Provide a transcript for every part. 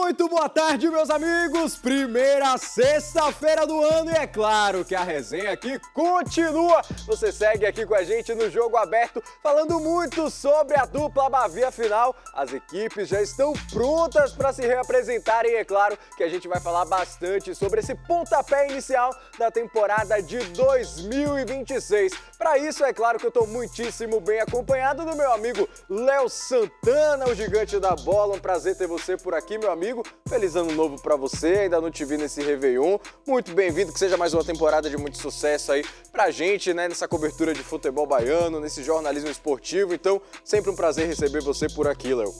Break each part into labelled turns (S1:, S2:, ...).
S1: Muito boa tarde, meus amigos! Primeira sexta-feira do ano e é claro que a resenha aqui continua. Você segue aqui com a gente no Jogo Aberto, falando muito sobre a dupla Bavi. Afinal, as equipes já estão prontas para se reapresentarem e é claro que a gente vai falar bastante sobre esse pontapé inicial da temporada de 2026. Para isso, é claro que eu estou muitíssimo bem acompanhado do meu amigo Léo Santana, o gigante da bola. Um prazer ter você por aqui, meu amigo. Feliz ano novo pra você, ainda não te vi nesse Réveillon. Muito bem-vindo, que seja mais uma temporada de muito sucesso aí pra gente, né, nessa cobertura de futebol baiano, nesse jornalismo esportivo. Então, sempre um prazer receber você por aqui, Léo.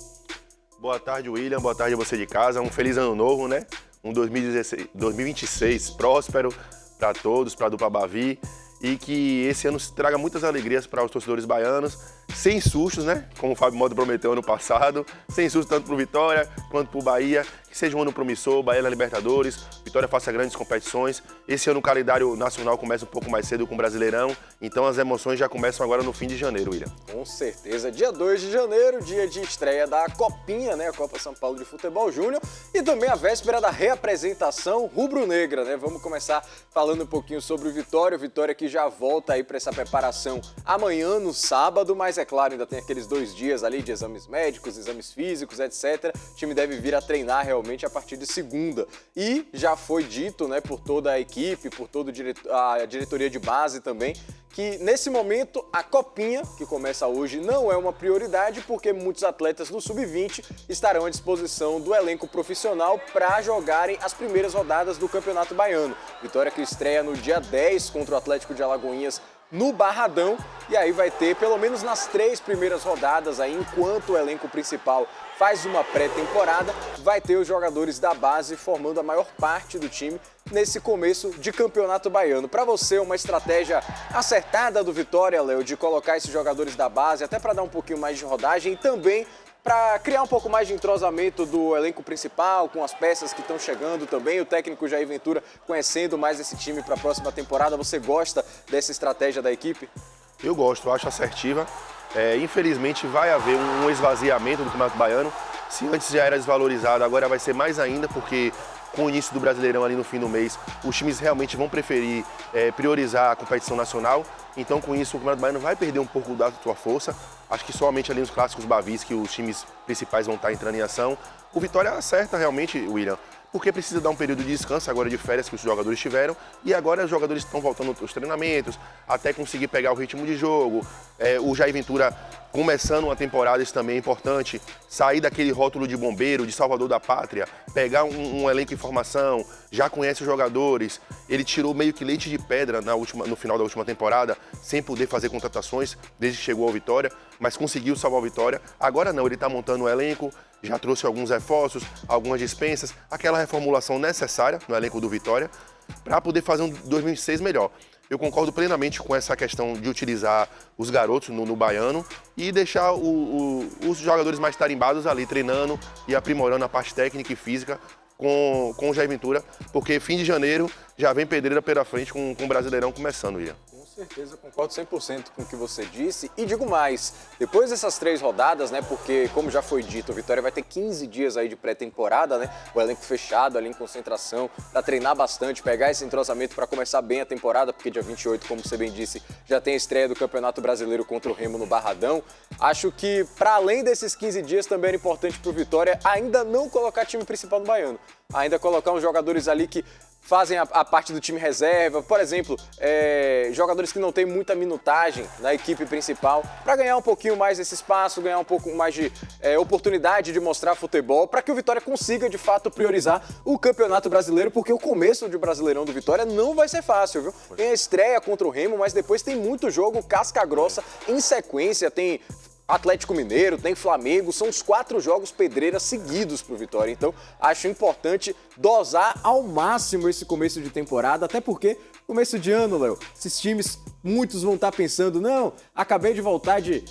S2: Boa tarde, William. Boa tarde a você de casa. Um feliz ano novo, né? Um 2026 próspero pra todos, pra dupla Bavi. E que esse ano traga muitas alegrias para os torcedores baianos, sem sustos, né? Como o Fábio Mota prometeu ano passado, sem sustos tanto para o Vitória quanto para o Bahia. Que seja um ano promissor, Bahia na Libertadores, Vitória faça grandes competições. Esse ano o calendário nacional começa um pouco mais cedo com o Brasileirão, então as emoções já começam agora no fim de janeiro, William.
S1: Com certeza, dia 2 de janeiro, dia de estreia da Copinha, né? A Copa São Paulo de Futebol Júnior, e também a véspera da reapresentação rubro-negra, né? Vamos começar falando um pouquinho sobre o Vitória que já volta aí para essa preparação amanhã, no sábado, mas é claro, ainda tem aqueles 2 dias ali de exames médicos, exames físicos, etc. O time deve vir a treinar realmente a partir de segunda. E já foi dito, né, por toda a equipe, por toda a diretoria de base também, que nesse momento a Copinha, que começa hoje, não é uma prioridade porque muitos atletas do Sub-20 estarão à disposição do elenco profissional para jogarem as primeiras rodadas do Campeonato Baiano. Vitória que estreia no dia 10 contra o Atlético de Alagoinhas no Barradão, e aí vai ter, pelo menos nas 3 primeiras rodadas, aí, enquanto o elenco principal faz uma pré-temporada, vai ter os jogadores da base formando a maior parte do time nesse começo de Campeonato Baiano. Para você, uma estratégia acertada do Vitória, Léo, de colocar esses jogadores da base, até para dar um pouquinho mais de rodagem e também para criar um pouco mais de entrosamento do elenco principal, com as peças que estão chegando também, o técnico Jair Ventura conhecendo mais esse time para a próxima temporada. Você gosta dessa estratégia da equipe?
S2: Eu gosto, eu acho assertiva. Infelizmente vai haver um esvaziamento do Campeonato Baiano. Se antes já era desvalorizado, agora vai ser mais ainda, porque com o início do Brasileirão ali no fim do mês, os times realmente vão preferir priorizar a competição nacional. Então, com isso, o Campeonato Baiano vai perder um pouco da sua força. Acho que somente ali nos clássicos Bavis que os times principais vão estar entrando em ação. O Vitória acerta realmente, William, porque precisa dar um período de descanso agora de férias que os jogadores tiveram, e agora os jogadores estão voltando aos treinamentos, até conseguir pegar o ritmo de jogo. O Jair Ventura começando uma temporada, isso também é importante, sair daquele rótulo de bombeiro, de salvador da pátria, pegar um elenco em formação, já conhece os jogadores. Ele tirou meio que leite de pedra no final da última temporada, sem poder fazer contratações desde que chegou ao Vitória, mas conseguiu salvar o Vitória. Agora não, ele está montando o elenco, já trouxe alguns reforços, algumas dispensas, aquela reformulação necessária no elenco do Vitória para poder fazer um 2026 melhor. Eu concordo plenamente com essa questão de utilizar os garotos no baiano e deixar os jogadores mais tarimbados ali treinando e aprimorando a parte técnica e física com o Jair Ventura, porque fim de janeiro já vem pedreira pela frente com o Brasileirão começando, Ian.
S1: Com certeza, concordo 100% com o que você disse. E digo mais, depois dessas 3 rodadas, né, porque, como já foi dito, o Vitória vai ter 15 dias aí de pré-temporada, né, o elenco fechado ali em concentração, para treinar bastante, pegar esse entrosamento para começar bem a temporada, porque dia 28, como você bem disse, já tem a estreia do Campeonato Brasileiro contra o Remo no Barradão. Acho que, para além desses 15 dias, também era importante para o Vitória ainda não colocar time principal no Baiano, ainda colocar uns jogadores ali que fazem a parte do time reserva, por exemplo, jogadores que não têm muita minutagem na equipe principal, para ganhar um pouquinho mais desse espaço, ganhar um pouco mais de oportunidade de mostrar futebol, para que o Vitória consiga, de fato, priorizar o Campeonato Brasileiro, porque o começo de Brasileirão do Vitória não vai ser fácil, viu? Tem a estreia contra o Remo, mas depois tem muito jogo casca-grossa em sequência, tem Atlético Mineiro, tem Flamengo, são os 4 jogos pedreiras seguidos pro Vitória. Então, acho importante dosar ao máximo esse começo de temporada, até porque começo de ano, Léo, esses times muitos vão estar pensando, não, acabei de voltar de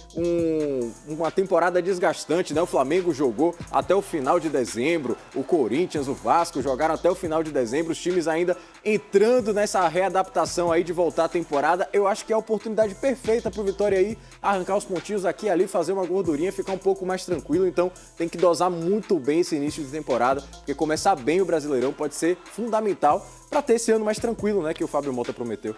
S1: uma temporada desgastante, né? O Flamengo jogou até o final de dezembro, o Corinthians, o Vasco jogaram até o final de dezembro, os times ainda entrando nessa readaptação aí de voltar à temporada. Eu acho que é a oportunidade perfeita para o Vitória aí arrancar os pontinhos aqui e ali, fazer uma gordurinha, ficar um pouco mais tranquilo. Então tem que dosar muito bem esse início de temporada, porque começar bem o Brasileirão pode ser fundamental para ter esse ano mais tranquilo, né, que o Fábio Mota prometeu.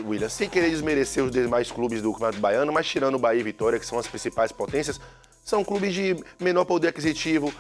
S2: William, sem querer desmerecer os demais clubes do Campeonato Baiano, mas tirando o Bahia e Vitória, que são as principais potências, são clubes de menor poder aquisitivo,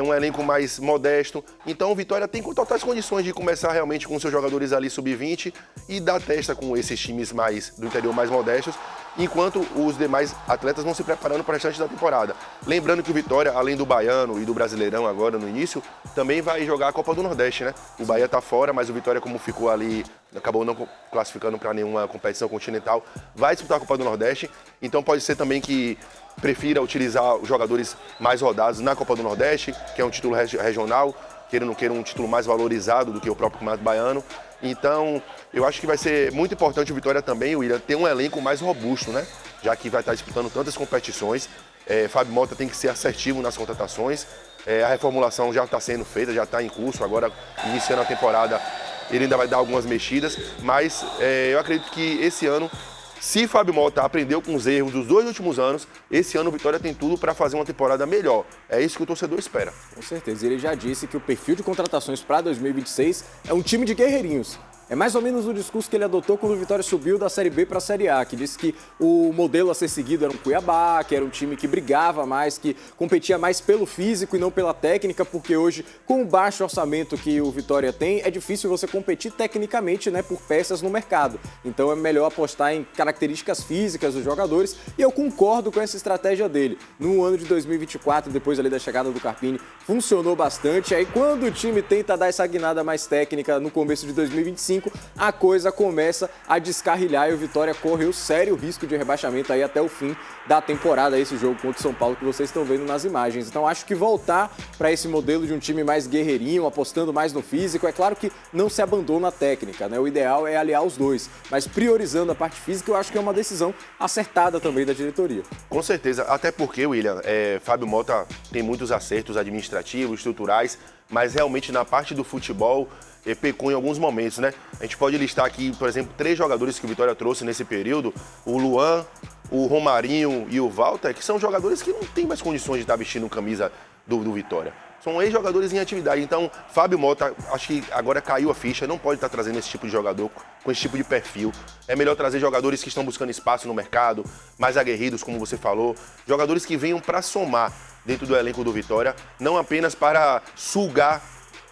S2: um elenco mais modesto. Então o Vitória tem totais condições de começar realmente com seus jogadores ali sub-20 e dar testa com esses times mais do interior mais modestos, enquanto os demais atletas vão se preparando para o restante da temporada. Lembrando que o Vitória, além do Baiano e do Brasileirão agora no início, também vai jogar a Copa do Nordeste, né? O Bahia está fora, mas o Vitória, como ficou ali, acabou não classificando para nenhuma competição continental, vai disputar a Copa do Nordeste. Então pode ser também que prefira utilizar os jogadores mais rodados na Copa do Nordeste, que é um título regional, queira ou não queira um título mais valorizado do que o próprio Campeonato Baiano. Então, eu acho que vai ser muito importante o Vitória também, William, ter um elenco mais robusto, né? Já que vai estar disputando tantas competições. Fábio Mota tem que ser assertivo nas contratações. A reformulação já está sendo feita, já está em curso. Agora, iniciando a temporada, ele ainda vai dar algumas mexidas. Mas eu acredito que esse ano, se Fábio Mota aprendeu com os erros dos 2 últimos anos, esse ano o Vitória tem tudo para fazer uma temporada melhor. É isso que o torcedor espera.
S1: Com certeza. Ele já disse que o perfil de contratações para 2026 é um time de guerreirinhos. É mais ou menos o discurso que ele adotou quando o Vitória subiu da Série B para a Série A, que disse que o modelo a ser seguido era um Cuiabá, que era um time que brigava mais, que competia mais pelo físico e não pela técnica, porque hoje, com o baixo orçamento que o Vitória tem, é difícil você competir tecnicamente, né, por peças no mercado. Então é melhor apostar em características físicas dos jogadores, e eu concordo com essa estratégia dele. No ano de 2024, depois ali da chegada do Carpini, funcionou bastante. Aí quando o time tenta dar essa guinada mais técnica no começo de 2025, a coisa começa a descarrilhar e o Vitória corre o sério risco de rebaixamento aí até o fim da temporada, esse jogo contra o São Paulo que vocês estão vendo nas imagens. Então acho que voltar para esse modelo de um time mais guerreirinho, apostando mais no físico, é claro que não se abandona a técnica, né? O ideal é aliar os dois, mas priorizando a parte física eu acho que é uma decisão acertada também da diretoria.
S2: Com certeza, até porque, William, Fábio Mota tem muitos acertos administrativos, estruturais, mas realmente na parte do futebol pecou em alguns momentos, né? A gente pode listar aqui, por exemplo, 3 jogadores que o Vitória trouxe nesse período: o Luan, o Romarinho e o Walter, que são jogadores que não têm mais condições de estar vestindo camisa do Vitória. São ex-jogadores em atividade. Então, Fábio Mota, acho que agora caiu a ficha, não pode estar trazendo esse tipo de jogador com esse tipo de perfil. É melhor trazer jogadores que estão buscando espaço no mercado, mais aguerridos, como você falou, jogadores que venham para somar dentro do elenco do Vitória, não apenas para sugar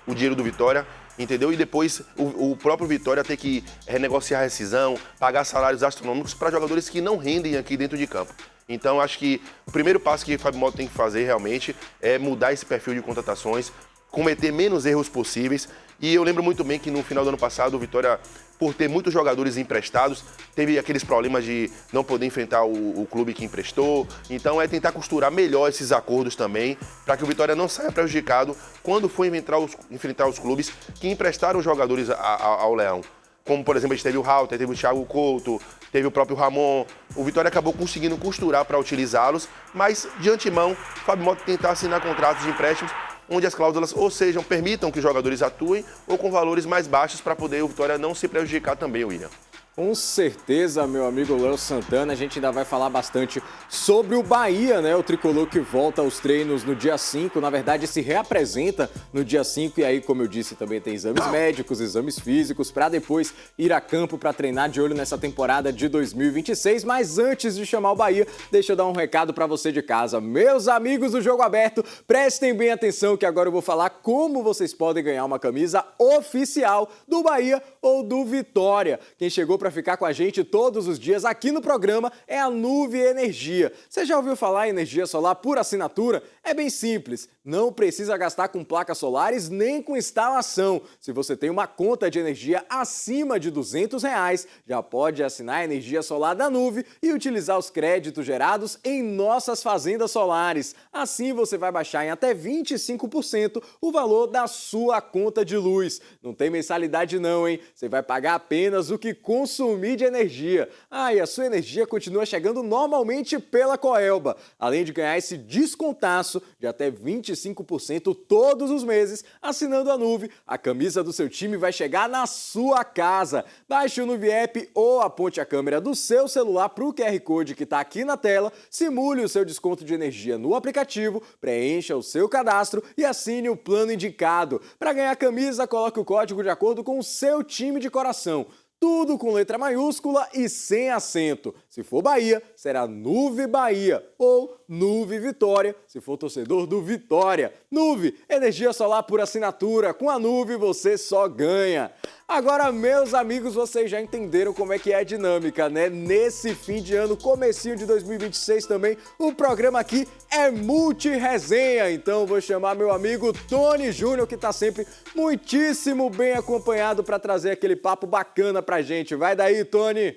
S2: o dinheiro do Vitória, entendeu? E depois o próprio Vitória ter que renegociar a rescisão, pagar salários astronômicos para jogadores que não rendem aqui dentro de campo. Então, acho que o primeiro passo que o Fábio Mota tem que fazer realmente é mudar esse perfil de contratações, cometer menos erros possíveis. E eu lembro muito bem que no final do ano passado o Vitória, por ter muitos jogadores emprestados, teve aqueles problemas de não poder enfrentar o clube que emprestou. Então é tentar costurar melhor esses acordos também, para que o Vitória não saia prejudicado quando for enfrentar os clubes que emprestaram jogadores ao Leão. Como, por exemplo, a gente teve o Halter, teve o Thiago Couto, teve o próprio Ramon. O Vitória acabou conseguindo costurar para utilizá-los, mas de antemão, o Fábio Mota tentar assinar contratos de empréstimos onde as cláusulas ou sejam permitam que os jogadores atuem ou com valores mais baixos para poder o Vitória não se prejudicar também, William.
S1: Com certeza, meu amigo Léo Santana, a gente ainda vai falar bastante sobre o Bahia, né? O tricolor que volta aos treinos no dia 5, na verdade se reapresenta no dia 5 e aí, como eu disse, também tem exames médicos, exames físicos, para depois ir a campo para treinar de olho nessa temporada de 2026. Mas antes de chamar o Bahia, deixa eu dar um recado para você de casa. Meus amigos do Jogo Aberto, prestem bem atenção que agora eu vou falar como vocês podem ganhar uma camisa oficial do Bahia ou do Vitória. Quem chegou para ficar com a gente todos os dias aqui no programa é a Nuve Energia. Você já ouviu falar em energia solar por assinatura? É bem simples, não precisa gastar com placas solares nem com instalação. Se você tem uma conta de energia acima de R$200, já pode assinar a energia solar da Nuve e utilizar os créditos gerados em nossas fazendas solares. Assim você vai baixar em até 25% o valor da sua conta de luz. Não tem mensalidade não, hein? Você vai pagar apenas o que consumir consumir de energia. E a sua energia continua chegando normalmente pela Coelba, além de ganhar esse descontaço de até 25% todos os meses, assinando a Nuve, a camisa do seu time vai chegar na sua casa. Baixe o Nuve App ou aponte a câmera do seu celular para o QR Code que está aqui na tela, simule o seu desconto de energia no aplicativo, preencha o seu cadastro e assine o plano indicado. Para ganhar a camisa, coloque o código de acordo com o seu time de coração. Tudo com letra maiúscula e sem acento. Se for Bahia, será Nuve Bahia ou Nuve Vitória, se for torcedor do Vitória. Nuve, energia solar por assinatura. Com a Nuve você só ganha. Agora, meus amigos, vocês já entenderam como é que é a dinâmica, né? Nesse fim de ano, comecinho de 2026 também, o programa aqui é multi-resenha. Então, vou chamar meu amigo Tony Júnior, que está sempre muitíssimo bem acompanhado para trazer aquele papo bacana pra gente. Vai daí, Tony!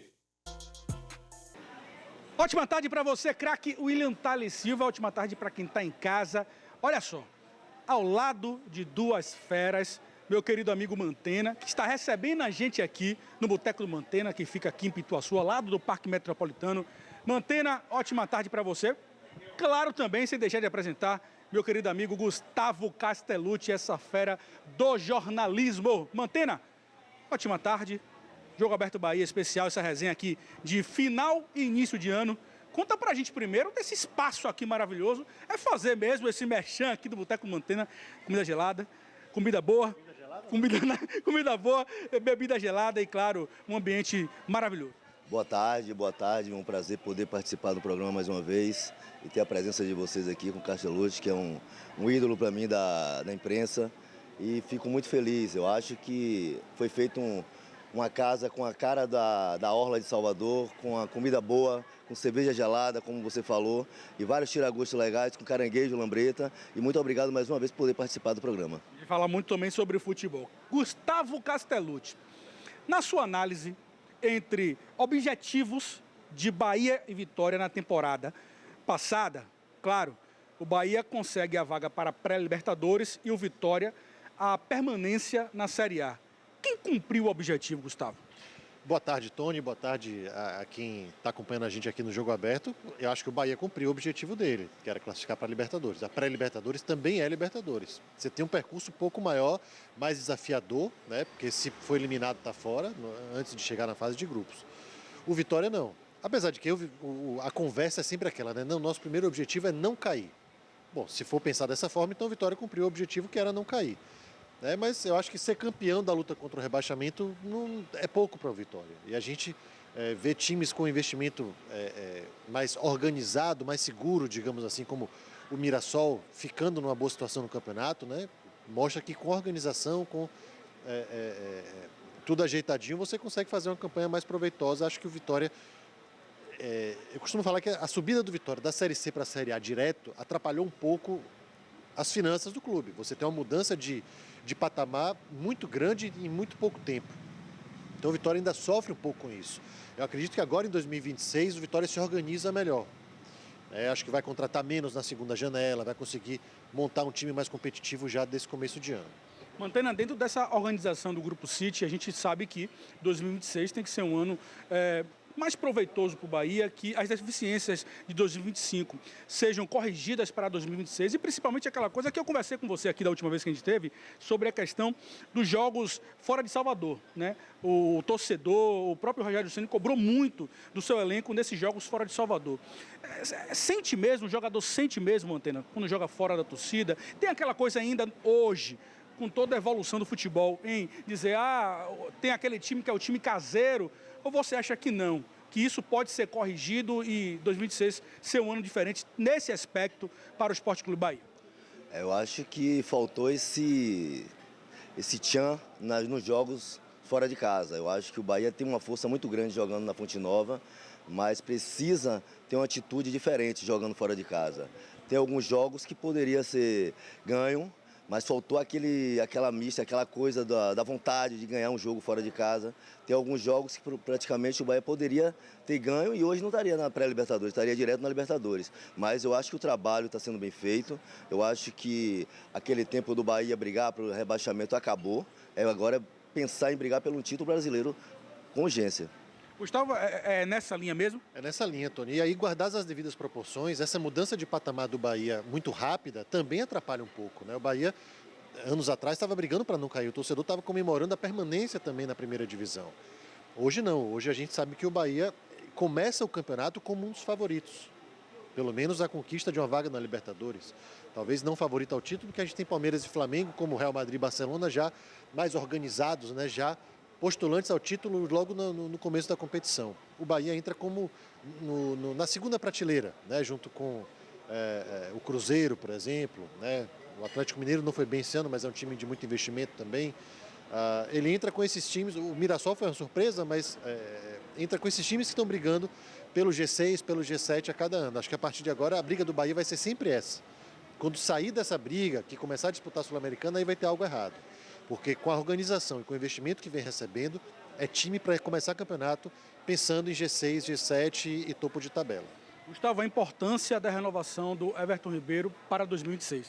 S3: Ótima tarde para você, craque William Thales Silva. Ótima tarde para quem está em casa. Olha só, ao lado de duas feras, meu querido amigo Mantena, que está recebendo a gente aqui no Boteco do Mantena, que fica aqui em Pituaçu, ao lado do Parque Metropolitano. Mantena, ótima tarde para você. Claro também, sem deixar de apresentar, meu querido amigo Gustavo Castellucci, essa fera do jornalismo. Mantena, ótima tarde. Jogo Aberto Bahia especial, essa resenha aqui de final e início de ano. Conta pra gente primeiro desse espaço aqui maravilhoso. É fazer mesmo esse merchan aqui do Boteco do Mantena. Comida gelada, comida boa. Comida boa, bebida gelada e, claro, um ambiente maravilhoso.
S4: Boa tarde. É um prazer poder participar do programa mais uma vez e ter a presença de vocês aqui com o Castellucci, que é um ídolo para mim da imprensa, e fico muito feliz. Eu acho que foi feito uma casa com a cara da Orla de Salvador, com a comida boa, com cerveja gelada, como você falou, e vários tiragostos legais, com caranguejo, lambreta. E muito obrigado mais uma vez por poder participar do programa.
S3: E falar muito também sobre o futebol. Gustavo Castellucci, na sua análise entre objetivos de Bahia e Vitória na temporada passada, claro, o Bahia consegue a vaga para pré-Libertadores e o Vitória a permanência na Série A. Quem cumpriu o objetivo, Gustavo?
S5: Boa tarde, Tony. Boa tarde a quem está acompanhando a gente aqui no Jogo Aberto. Eu acho que o Bahia cumpriu o objetivo dele, que era classificar para a Libertadores. A pré-Libertadores também é Libertadores. Você tem um percurso um pouco maior, mais desafiador, né? Porque se for eliminado está fora, antes de chegar na fase de grupos. O Vitória não. Apesar de que a conversa é sempre aquela, né? Não, nosso primeiro objetivo é não cair. Bom, se for pensar dessa forma, então o Vitória cumpriu o objetivo que era não cair. Mas eu acho que ser campeão da luta contra o rebaixamento não é pouco para o Vitória. E a gente vê times com investimento mais organizado, mais seguro, digamos assim, como o Mirassol, ficando numa boa situação no campeonato, né? Mostra que com organização, com tudo ajeitadinho, você consegue fazer uma campanha mais proveitosa. Acho que o Vitória... eu costumo falar que a subida do Vitória da Série C para a Série A direto atrapalhou um pouco as finanças do clube. Você tem uma mudança de patamar muito grande em muito pouco tempo. Então o Vitória ainda sofre um pouco com isso. Eu acredito que agora em 2026 o Vitória se organiza melhor. Acho que vai contratar menos na segunda janela, vai conseguir montar um time mais competitivo já desse começo de ano.
S3: Mantendo dentro dessa organização do Grupo City, a gente sabe que 2026 tem que ser um ano mais proveitoso para o Bahia, que as deficiências de 2025 sejam corrigidas para 2026 e principalmente aquela coisa que eu conversei com você aqui da última vez que a gente teve sobre a questão dos jogos fora de Salvador, né? O torcedor, o próprio Rogério Ceni cobrou muito do seu elenco nesses jogos fora de Salvador. Sente mesmo, o jogador sente mesmo, Mantena, quando joga fora da torcida? Tem aquela coisa ainda hoje, com toda a evolução do futebol, em dizer, tem aquele time que é o time caseiro, ou você acha que não? Que isso pode ser corrigido e 2026 ser um ano diferente nesse aspecto para o Sport Clube Bahia?
S4: Eu acho que faltou esse tchan nos jogos fora de casa. Eu acho que o Bahia tem uma força muito grande jogando na Fonte Nova, mas precisa ter uma atitude diferente jogando fora de casa. Tem alguns jogos que poderia ser ganho, mas faltou aquela mista, aquela coisa da vontade de ganhar um jogo fora de casa. Tem alguns jogos que praticamente o Bahia poderia ter ganho e hoje não estaria na pré-Libertadores, estaria direto na Libertadores. Mas eu acho que o trabalho está sendo bem feito, eu acho que aquele tempo do Bahia brigar pelo rebaixamento acabou. Agora é pensar em brigar pelo título brasileiro com urgência.
S3: Gustavo, é nessa linha mesmo?
S5: É nessa linha, Tony. E aí, guardadas as devidas proporções, essa mudança de patamar do Bahia muito rápida também atrapalha um pouco, né? O Bahia, anos atrás, estava brigando para não cair. O torcedor estava comemorando a permanência também na primeira divisão. Hoje não. Hoje a gente sabe que o Bahia começa o campeonato como um dos favoritos. Pelo menos a conquista de uma vaga na Libertadores. Talvez não favorito ao título, porque a gente tem Palmeiras e Flamengo, como Real Madrid e Barcelona, já mais organizados, né? Já postulantes ao título logo no começo da competição. O Bahia entra como na segunda prateleira, né? Junto com o Cruzeiro, por exemplo, né? O Atlético Mineiro não foi bem esse ano, mas é um time de muito investimento também. Ele entra com esses times, o Mirassol foi uma surpresa, mas entra com esses times que estão brigando pelo G6, pelo G7 a cada ano. Acho que a partir de agora a briga do Bahia vai ser sempre essa. Quando sair dessa briga, que começar a disputar a Sul-Americana, aí vai ter algo errado. Porque com a organização e com o investimento que vem recebendo, é time para começar o campeonato pensando em G6, G7 e topo de tabela.
S3: Gustavo, a importância da renovação do Everton Ribeiro para 2026.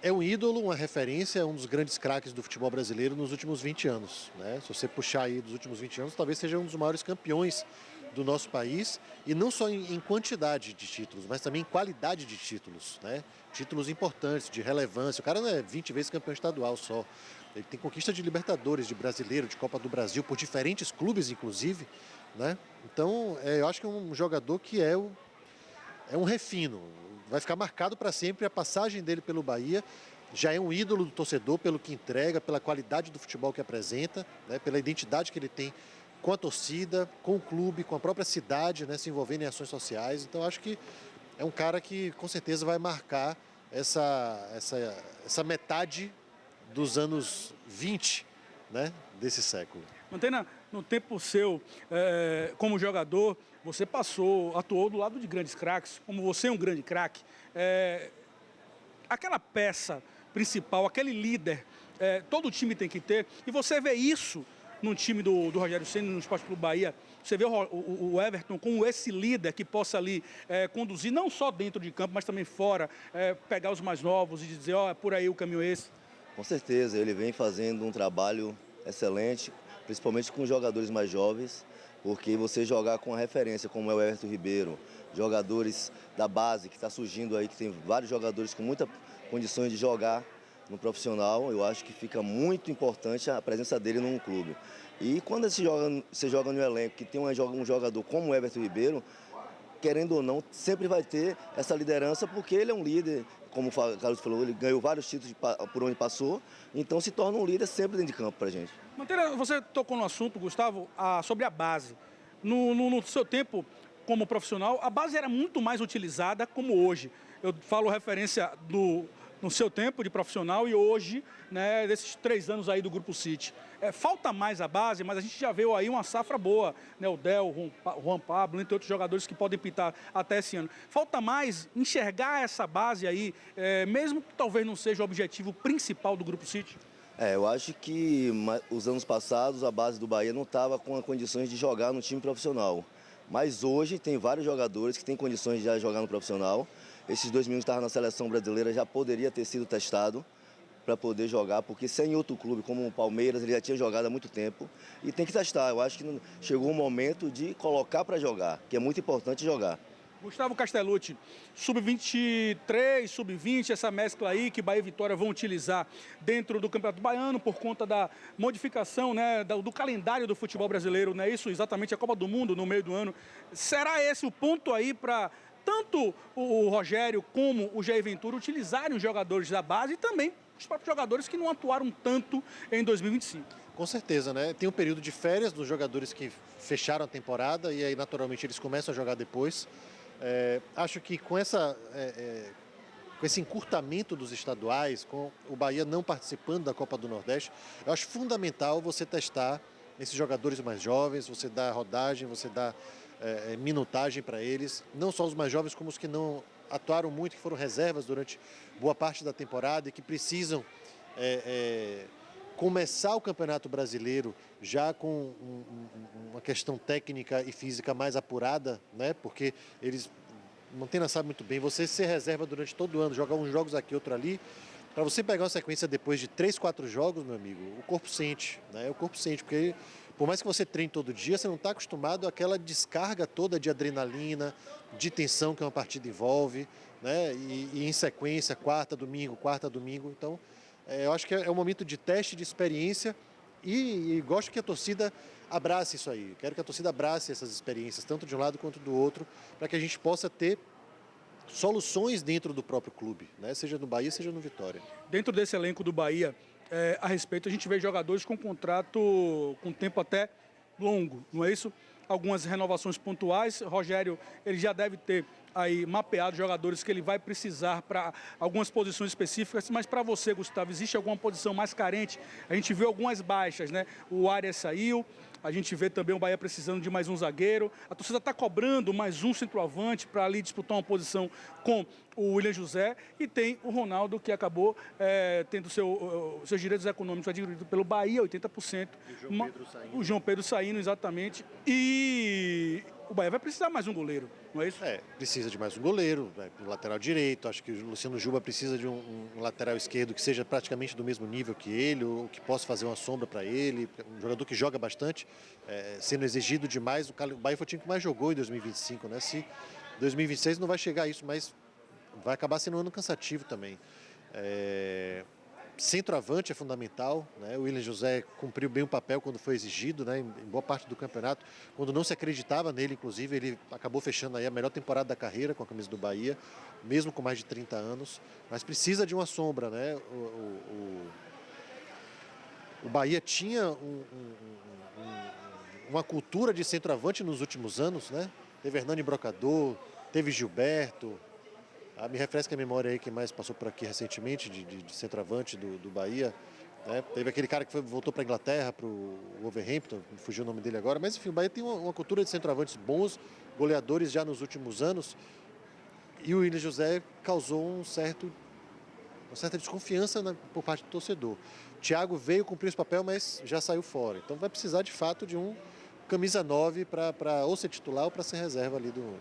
S5: É um ídolo, uma referência, um dos grandes craques do futebol brasileiro nos últimos 20 anos. Né? Se você puxar aí dos últimos 20 anos, talvez seja um dos maiores campeões do nosso país, e não só em quantidade de títulos, mas também em qualidade de títulos, né? Títulos importantes, de relevância. O cara não é 20 vezes campeão estadual só. Ele tem conquista de Libertadores, de Brasileiro, de Copa do Brasil, por diferentes clubes, inclusive, né? Então, eu acho que é um jogador que é um refino. Vai ficar marcado para sempre a passagem dele pelo Bahia. Já é um ídolo do torcedor pelo que entrega, pela qualidade do futebol que apresenta, né? Pela identidade que ele tem com a torcida, com o clube, com a própria cidade, né? Se envolvendo em ações sociais. Então, acho que é um cara que, com certeza, vai marcar essa metade dos anos 20, né, desse século.
S3: Mantena, no tempo seu, como jogador, você atuou do lado de grandes craques, como você é um grande craque. Aquela peça principal, aquele líder, todo time tem que ter, e você vê isso no time do Rogério Ceni, no Sport Clube Bahia. Você vê o Everton como esse líder que possa ali conduzir, não só dentro de campo, mas também fora, pegar os mais novos e dizer, ó, é por aí o caminho é esse.
S4: Com certeza, ele vem fazendo um trabalho excelente, principalmente com os jogadores mais jovens, porque você jogar com a referência como é o Everton Ribeiro, jogadores da base que está surgindo aí, que tem vários jogadores com muitas condições de jogar no profissional, eu acho que fica muito importante a presença dele num clube. E quando você joga no elenco que tem um jogador como o Everton Ribeiro, querendo ou não, sempre vai ter essa liderança, porque ele é um líder, como o Carlos falou, ele ganhou vários títulos por onde passou, então se torna um líder sempre dentro de campo pra gente.
S3: Mantena, você tocou no assunto, Gustavo, sobre a base. No seu tempo como profissional, a base era muito mais utilizada como hoje. Eu falo referência no seu tempo de profissional e hoje, né, desses 3 anos aí do Grupo City. Falta mais a base, mas a gente já viu aí uma safra boa, né, o Del, o Juan Pablo, entre outros jogadores que podem pintar até esse ano. Falta mais enxergar essa base aí, mesmo que talvez não seja o objetivo principal do Grupo City.
S4: Eu acho que os anos passados a base do Bahia não estava com as condições de jogar no time profissional. Mas hoje tem vários jogadores que têm condições de já jogar no profissional. Esses 2 meninos que estavam na seleção brasileira já poderia ter sido testado para poder jogar, porque sem outro clube como o Palmeiras, ele já tinha jogado há muito tempo e tem que testar. Eu acho que chegou o momento de colocar para jogar, que é muito importante jogar.
S3: Gustavo Castellucci, sub-23, sub-20, essa mescla aí que Bahia e Vitória vão utilizar dentro do Campeonato Baiano por conta da modificação, né, do calendário do futebol brasileiro, não é isso? Exatamente, a Copa do Mundo no meio do ano. Será esse o ponto aí para tanto o Rogério como o Jair Ventura utilizarem os jogadores da base e também os próprios jogadores que não atuaram tanto em 2025?
S5: Com certeza, né? Tem um período de férias dos jogadores que fecharam a temporada e aí naturalmente eles começam a jogar depois. Acho que com esse encurtamento dos estaduais, com o Bahia não participando da Copa do Nordeste, eu acho fundamental você testar esses jogadores mais jovens, você dar rodagem, você dar minutagem para eles, não só os mais jovens como os que não atuaram muito, que foram reservas durante boa parte da temporada e que precisam começar o Campeonato Brasileiro já com uma questão técnica e física mais apurada, né? Porque eles, Mantena sabe muito bem, você ser reserva durante todo o ano, jogar uns jogos aqui, outro ali, para você pegar uma sequência depois de 3, 4 jogos, meu amigo, o corpo sente, né? O corpo sente, porque Por mais que você treine todo dia, você não está acostumado àquela descarga toda de adrenalina, de tensão que uma partida envolve, né? E em sequência, quarta, domingo. Então, eu acho que é um momento de teste, de experiência e gosto que a torcida abrace isso aí. Quero que a torcida abrace essas experiências, tanto de um lado quanto do outro, para que a gente possa ter soluções dentro do próprio clube, né? Seja no Bahia, seja no Vitória.
S3: Dentro desse elenco do Bahia, a respeito, a gente vê jogadores com contrato com tempo até longo, não é isso? Algumas renovações pontuais. Rogério, ele já deve ter aí mapeado jogadores que ele vai precisar para algumas posições específicas, mas para você, Gustavo, existe alguma posição mais carente? A gente vê algumas baixas, né? O Arias saiu, a gente vê também o Bahia precisando de mais um zagueiro, a torcida está cobrando mais um centroavante para ali disputar uma posição com o William José, e tem o Ronaldo, que acabou tendo seus direitos econômicos adquiridos pelo Bahia, 80%. O João Pedro saindo, exatamente. E o Bahia vai precisar mais um goleiro, não é isso?
S5: Precisa de mais um goleiro, lateral direito. Acho que o Luciano Juba precisa de um lateral esquerdo que seja praticamente do mesmo nível que ele, ou que possa fazer uma sombra para ele. Um jogador que joga bastante, sendo exigido demais. O Bahia foi o time que mais jogou em 2025, né? Se 2026 não vai chegar a isso, mas vai acabar sendo um ano cansativo também. Centroavante é fundamental, né? O William José cumpriu bem o papel quando foi exigido, né? Em boa parte do campeonato. Quando não se acreditava nele, inclusive, ele acabou fechando aí a melhor temporada da carreira com a camisa do Bahia, mesmo com mais de 30 anos. Mas precisa de uma sombra, né? O Bahia tinha uma cultura de centroavante nos últimos anos, né? Teve Hernani Brocador, teve Gilberto. Me refresca a memória aí quem mais passou por aqui recentemente de centroavante do Bahia. Né? Teve aquele cara que voltou para a Inglaterra, para o Wolverhampton, me fugiu o nome dele agora. Mas enfim, o Bahia tem uma cultura de centroavantes bons, goleadores já nos últimos anos. E o William José causou uma certa desconfiança por parte do torcedor. O Thiago veio cumprir esse papel, mas já saiu fora. Então vai precisar de fato de um camisa 9 para ou ser titular ou para ser reserva ali do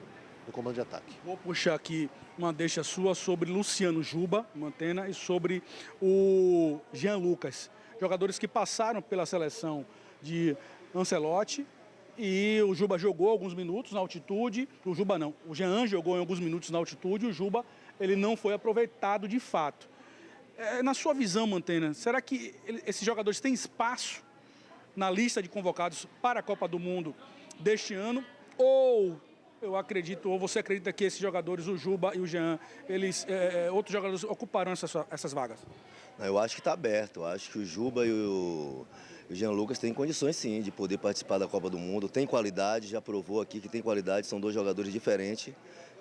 S5: comando de ataque.
S3: Vou puxar aqui uma deixa sua sobre Luciano Juba, Mantena, e sobre o Jean Lucas. Jogadores que passaram pela seleção de Ancelotti, e o Juba jogou alguns minutos na altitude. O Juba não, o Jean jogou em alguns minutos na altitude, e o Juba ele não foi aproveitado de fato. Na sua visão, Mantena, será que esses jogadores têm espaço na lista de convocados para a Copa do Mundo deste ano? Ou você acredita que esses jogadores, o Juba e o Jean, outros jogadores ocuparão essas vagas?
S4: Eu acho que está aberto. Eu acho que o Juba e o Jean Lucas têm condições, sim, de poder participar da Copa do Mundo. Tem qualidade, já provou aqui que tem qualidade. São dois jogadores diferentes,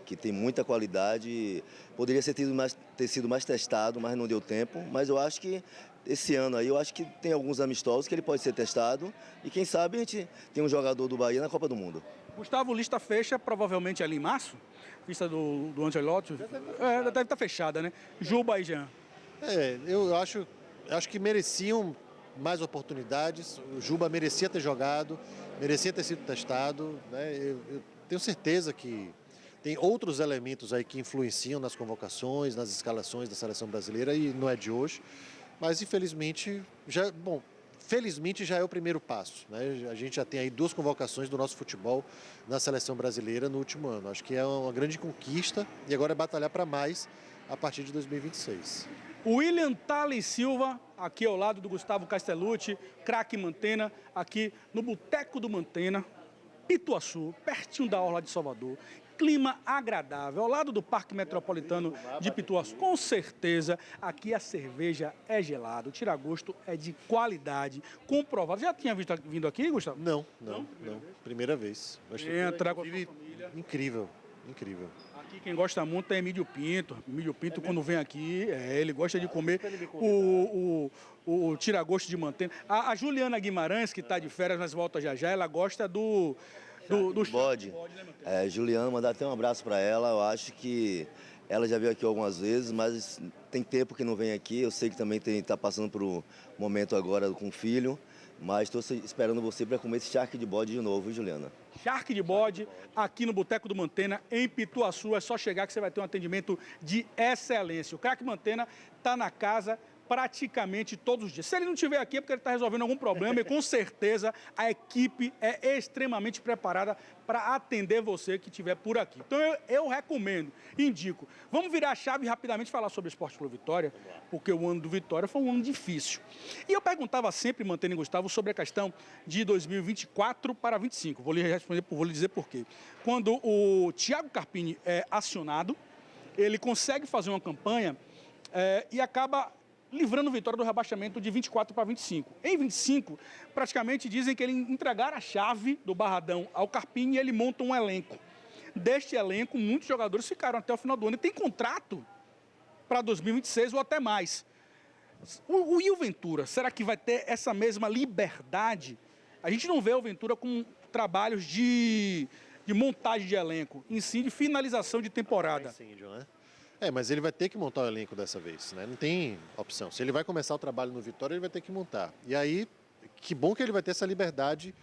S4: que tem muita qualidade. Poderia ter sido mais testado, mas não deu tempo. Mas eu acho que esse ano aí, eu acho que tem alguns amistosos que ele pode ser testado. E quem sabe a gente tem um jogador do Bahia na Copa do Mundo.
S3: Gustavo, lista fecha provavelmente ali em março? Lista do Ancelotti? Deve estar fechada, né? Juba e Jean.
S5: Eu acho que mereciam mais oportunidades. O Juba merecia ter jogado, merecia ter sido testado, né? Eu tenho certeza que tem outros elementos aí que influenciam nas convocações, nas escalações da seleção brasileira, e não é de hoje. Mas, infelizmente, felizmente já é o primeiro passo, né? A gente já tem aí 2 convocações do nosso futebol na seleção brasileira no último ano. Acho que é uma grande conquista e agora é batalhar para mais a partir de 2026.
S3: O William Thales Silva, aqui ao lado do Gustavo Castellucci, craque Mantena, aqui no Boteco do Mantena, Pituaçu, pertinho da orla de Salvador. Clima agradável, ao lado do Parque Metropolitano de Pituaçu. Com certeza, aqui a cerveja é gelada, o tira-gosto é de qualidade, comprovado. Já tinha vindo aqui, Gustavo?
S5: Não. Primeira vez.
S3: Entra com a sua família.
S5: Incrível.
S3: Aqui quem gosta muito é Emílio Pinto. Emílio Pinto, quando vem aqui, ele gosta de comer o tira-gosto de Mantena. A Juliana Guimarães, que está de férias, mas volta já, ela gosta do
S4: bode. Juliana, mandar até um abraço para ela. Eu acho que ela já veio aqui algumas vezes, mas tem tempo que não vem aqui. Eu sei que também está passando por um momento agora com o filho, mas estou esperando você para comer esse charque de bode de novo, viu, Juliana?
S3: Charque de bode aqui no Boteco do Mantena, em Pituaçu. É só chegar que você vai ter um atendimento de excelência. O craque Mantena está na casa, praticamente todos os dias. Se ele não estiver aqui é porque ele está resolvendo algum problema e com certeza a equipe é extremamente preparada para atender você que estiver por aqui. Então eu recomendo, indico. Vamos virar a chave e rapidamente falar sobre o Esporte Clube Vitória, porque o ano do Vitória foi um ano difícil. E eu perguntava sempre, Mantena e Gustavo, sobre a questão de 2024 para 25. Vou lhe dizer por quê. Quando o Thiago Carpini é acionado, ele consegue fazer uma campanha e acaba livrando o Vitória do rebaixamento de 24 para 25. Em 25, praticamente dizem que ele entregaram a chave do Barradão ao Carpini e ele monta um elenco. Deste elenco, muitos jogadores ficaram até o final do ano e tem contrato para 2026 ou até mais. O Will Ventura, será que vai ter essa mesma liberdade? A gente não vê o Ventura com trabalhos de montagem de elenco, em si de finalização de temporada.
S5: Incêndio, né? Mas ele vai ter que montar o elenco dessa vez, né? Não tem opção. Se ele vai começar o trabalho no Vitória, ele vai ter que montar. E aí, que bom que ele vai ter essa liberdade,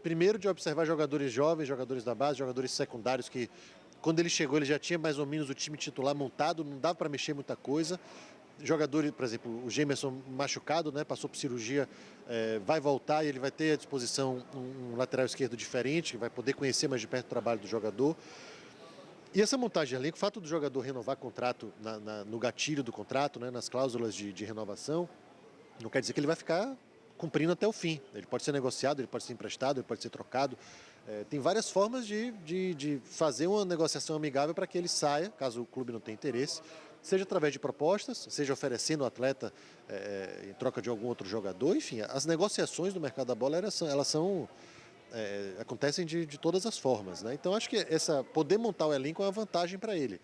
S5: primeiro de observar jogadores jovens, jogadores da base, jogadores secundários, que quando ele chegou ele já tinha mais ou menos o time titular montado, não dava para mexer muita coisa. Jogadores, por exemplo, o Gemerson machucado, né? Passou por cirurgia, vai voltar e ele vai ter à disposição um lateral esquerdo diferente, vai poder conhecer mais de perto o trabalho do jogador. E essa montagem de elenco, o fato do jogador renovar contrato no gatilho do contrato, né, nas cláusulas de renovação, não quer dizer que ele vai ficar cumprindo até o fim. Ele pode ser negociado, ele pode ser emprestado, ele pode ser trocado. Tem várias formas de fazer uma negociação amigável para que ele saia, caso o clube não tenha interesse, seja através de propostas, seja oferecendo o atleta em troca de algum outro jogador. Enfim, as negociações do mercado da bola acontecem de todas as formas, né? Então acho que poder montar o elenco é uma vantagem para ele.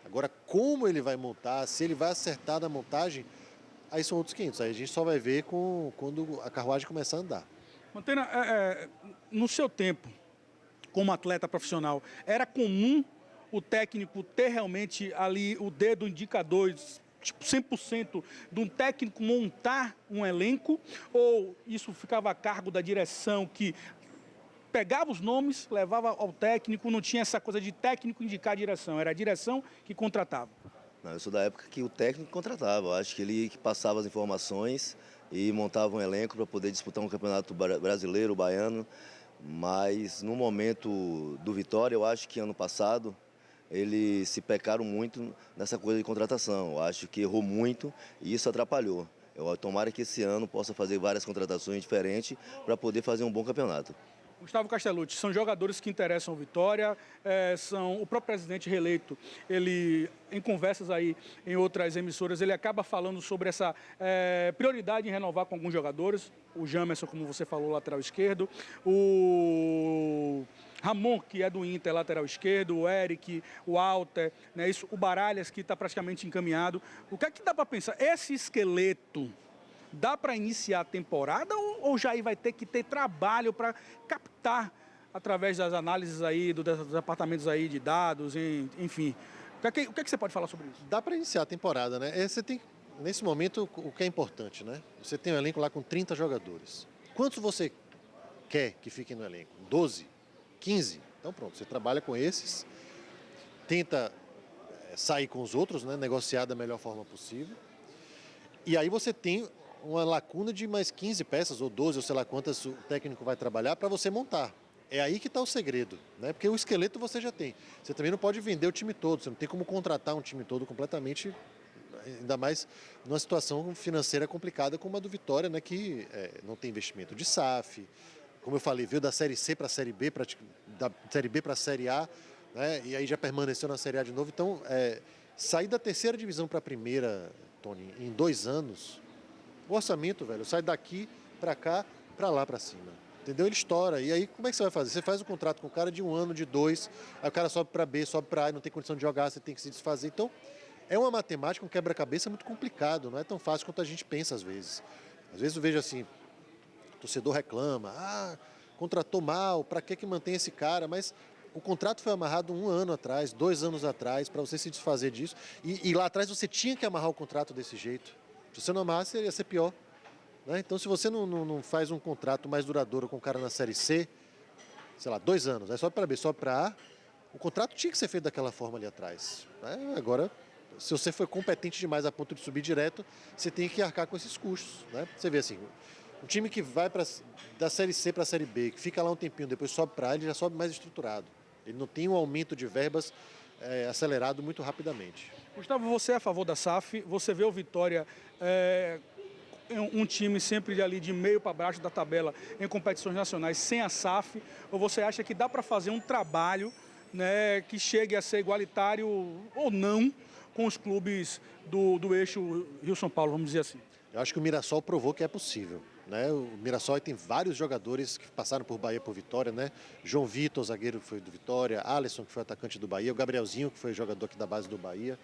S5: Agora, como ele vai montar, se ele vai acertar na montagem, aí são outros 500. Aí a gente só vai ver quando a carruagem começar a andar.
S3: Mantena, no seu tempo, como atleta profissional, era comum o técnico ter realmente ali o dedo indicador, tipo 100% de um técnico montar um elenco, ou isso ficava a cargo da direção que pegava os nomes, levava ao técnico, não tinha essa coisa de técnico indicar a direção, era a direção que contratava?
S4: Não, eu sou da época que o técnico contratava. Eu acho que ele que passava as informações e montava um elenco para poder disputar um campeonato brasileiro, baiano. Mas no momento do Vitória, eu acho que ano passado eles se pecaram muito nessa coisa de contratação. Eu acho que errou muito e isso atrapalhou. Tomara que esse ano possa fazer várias contratações diferentes para poder fazer um bom campeonato.
S3: Gustavo Castellucci, são jogadores que interessam o Vitória, são o próprio presidente reeleito, ele, em conversas aí em outras emissoras, ele acaba falando sobre essa prioridade em renovar com alguns jogadores, o Jamerson, como você falou, lateral esquerdo, o Ramon, que é do Inter, lateral esquerdo, o Eric, o Alter, né, o Baralhas, que está praticamente encaminhado. O que é que dá para pensar? Esse esqueleto dá para iniciar a temporada ou já aí vai ter que ter trabalho para captar através das análises aí, dos departamentos aí de dados, enfim. O que é que você pode falar sobre isso?
S5: Dá para iniciar a temporada, né? Você tem, nesse momento, o que é importante, né? Você tem um elenco lá com 30 jogadores. Quantos você quer que fiquem no elenco? 12? 15? Então pronto, você trabalha com esses, tenta sair com os outros, né? Negociar da melhor forma possível. E aí você tem uma lacuna de mais 15 peças, ou 12, ou sei lá quantas o técnico vai trabalhar para você montar. É aí que está o segredo, né? Porque o esqueleto você já tem. Você também não pode vender o time todo, você não tem como contratar um time todo completamente, ainda mais numa situação financeira complicada como a do Vitória, né? Que não tem investimento de SAF, como eu falei, veio da Série C para a Série B, da Série B para a Série A, né? E aí já permaneceu na Série A de novo. Então, sair da terceira divisão para a primeira, Tony, em 2 anos... O orçamento, velho, sai daqui para cá, para lá, para cima. Entendeu? Ele estoura. E aí, como é que você vai fazer? Você faz um contrato com o cara de 1 ano, de 2, aí o cara sobe para B, sobe para A, não tem condição de jogar, você tem que se desfazer. Então, é uma matemática, um quebra-cabeça muito complicado. Não é tão fácil quanto a gente pensa às vezes. Às vezes eu vejo assim, o torcedor reclama, contratou mal, para que mantém esse cara? Mas o contrato foi amarrado 1 ano atrás, 2 anos atrás, para você se desfazer disso. E lá atrás você tinha que amarrar o contrato desse jeito. Se você não amarrasse, ia ser pior, né? Então, se você não faz um contrato mais duradouro com o cara na Série C, sei lá, 2 anos, sobe para B, sobe para A, o contrato tinha que ser feito daquela forma ali atrás, né? Agora, Se você for competente demais a ponto de subir direto, você tem que arcar com esses custos, né? Você vê assim, um time que vai da Série C para a Série B, que fica lá um tempinho, depois sobe para A, ele já sobe mais estruturado. Ele não tem um aumento de verbas acelerado muito rapidamente.
S3: Gustavo, você é a favor da SAF? Você vê o Vitória um time sempre ali de meio para baixo da tabela em competições nacionais sem a SAF? Ou você acha que dá para fazer um trabalho, né, que chegue a ser igualitário ou não com os clubes do eixo Rio-São Paulo, vamos dizer assim?
S5: Eu acho que o Mirassol provou que é possível, né? O Mirassol tem vários jogadores que passaram por Bahia, por Vitória, né? João Vitor, zagueiro que foi do Vitória, Alisson, que foi atacante do Bahia, o Gabrielzinho, que foi jogador aqui da base do Bahia,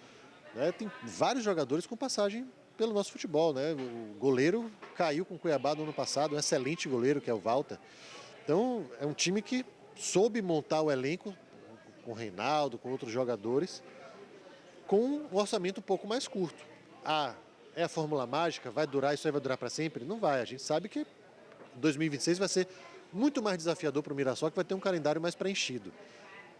S5: né? Tem vários jogadores com passagem pelo nosso futebol, né? O goleiro caiu com o Cuiabá no ano passado, um excelente goleiro, que é o Walter. Então, é um time que soube montar o elenco com o Reinaldo, com outros jogadores, com um orçamento um pouco mais curto. É a fórmula mágica? Vai durar, isso aí vai durar para sempre? Não vai. A gente sabe que 2026 vai ser muito mais desafiador para o Mirassol, que vai ter um calendário mais preenchido.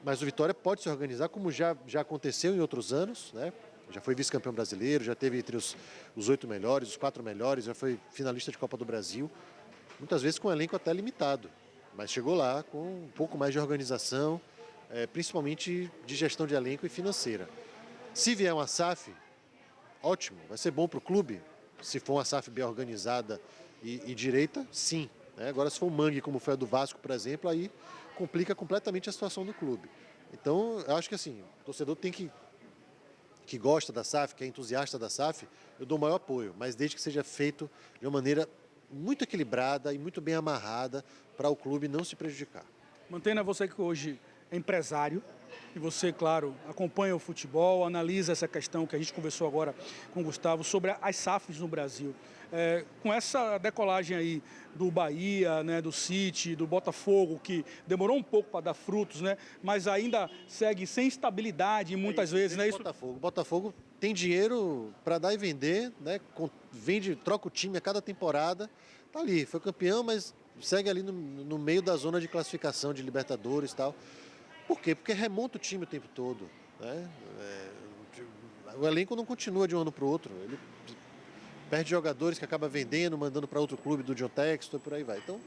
S5: Mas o Vitória pode se organizar, como já aconteceu em outros anos, né? Já foi vice-campeão brasileiro, já teve entre os 8 melhores, os 4 melhores, já foi finalista de Copa do Brasil. Muitas vezes com um elenco até limitado, mas chegou lá com um pouco mais de organização, principalmente de gestão de elenco e financeira. Se vier uma SAF, ótimo, vai ser bom para o clube. Se for uma SAF bem organizada e direita, sim. Né? Agora, se for um mangue, como foi a do Vasco, por exemplo, aí complica completamente a situação do clube. Então, eu acho que assim, o torcedor tem que gosta da SAF, que é entusiasta da SAF, eu dou o maior apoio, mas desde que seja feito de uma maneira muito equilibrada e muito bem amarrada para o clube não se prejudicar.
S3: Mantena, você que hoje é empresário, e você, claro, acompanha o futebol, analisa essa questão que a gente conversou agora com o Gustavo sobre as SAFs no Brasil. Com essa decolagem aí do Bahia, né, do City, do Botafogo, que demorou um pouco para dar frutos, né, mas ainda segue sem estabilidade muitas vezes, né?
S5: Botafogo tem dinheiro para dar e vender, né? Troca o time a cada temporada, tá ali, foi campeão, mas segue ali no meio da zona de classificação de Libertadores e tal. Por quê? Porque remonta o time o tempo todo, né? O elenco não continua de um ano para o outro. Ele perde jogadores que acaba vendendo, mandando para outro clube do John Textor e por aí vai. Então,